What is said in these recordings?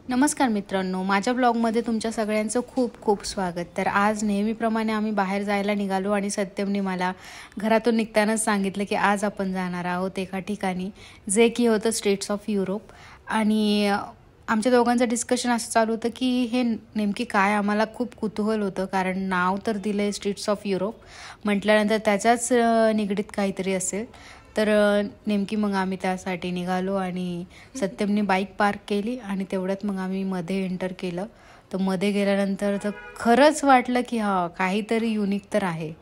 नमस्कार मित्रांनो, माझ्या ब्लॉगमध्ये तुमच्या सगळ्यांचं खूप खूप स्वागत. तर आज नेहमीप्रमाणे आम्ही बाहेर जायला निघालो आणि सत्यमने मला घरातून निघतानाच सांगितलं की आज आपण जाणार आहोत एका ठिकाणी, जे की होतं स्टेट्स ऑफ युरोप. आणि आमच्या दोघांचं डिस्कशन असं चालू होतं की हे नेमकी काय. आम्हाला खूप कुतूहल होतं, कारण नाव तर दिलं आहे स्टेट्स ऑफ युरोप म्हटल्यानंतर त्याच्याच निगडीत काहीतरी असेल. तर नेमकी मग आम्ही त्यासाठी निघालो आणि सत्यमने बाईक पार्क केली आणि तेवढ्यात मग आम्ही मध्ये एंटर केलं. तर मध्ये गेल्यानंतर तर खरंच वाटलं की काहीतरी युनिक तर आहे.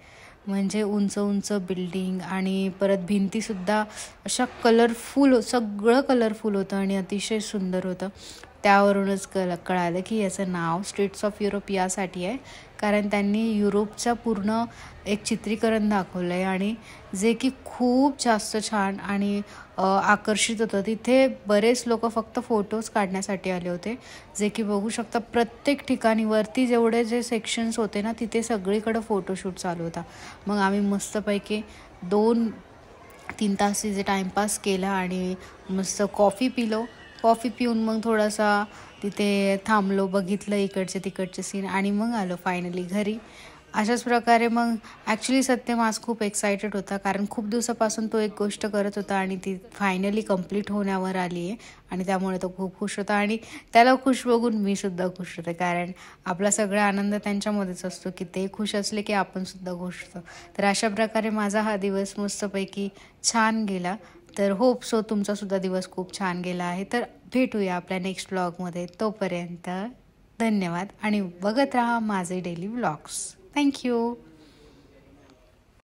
म्हणजे उंच उंच बिल्डिंग आणि परत भिंतीसुद्धा अशा कलरफुल, सगळं कलरफुल होतं आणि अतिशय सुंदर होतं. त्यावरूनच कळालं की याचं नाव स्टेट्स ऑफ युरोप यासाठी आहे, कारण त्यांनी युरोपचं पूर्ण एक चित्रीकरण दाखवलं आहे आणि जे की खूप जास्त छान आणि आकर्षित होतं. तिथे बरेच लोक फक्त फोटोज काढण्यासाठी आले होते, जे की बघू शकता प्रत्येक ठिकाणी वरती जेवढे जे सेक्शन्स होते ना, तिथे सगळीकडे फोटोशूट चालू होता. मग आम्ही मस्तपैकी 2-3 तास तिथे टाईमपास केला आणि मस्त कॉफी पिलो. कॉफी पिऊन मग थोडासा तिथे थांबलो, बघितलं इकडचे तिकडचे सीन आणि मग आलो फायनली घरी. अशाच प्रकारे मग ॲक्च्युली सत्यम आज खूप एक्सायटेड होता, कारण खूप दिवसापासून तो एक गोष्ट करत होता आणि ती फायनली कंप्लीट होण्यावर आली आहे आणि त्यामुळे तो खूप खुश होता. आणि त्याला खुश बघून मी सुद्धा खुश होते, कारण आपला सगळा आनंद त्यांच्यामध्येच असतो की ते खुश असले की आपण सुद्धा खुश होतो. तर अशा प्रकारे माझा हा दिवस मस्तपैकी छान गेला. तर होप सो तुमचासुद्धा दिवस खूप छान गेला आहे. तर भेटूया आपल्या नेक्स्ट व्लॉगमध्ये. तोपर्यंत धन्यवाद आणि बघत राहा माझे डेली व्लॉग्स. थँक्यू.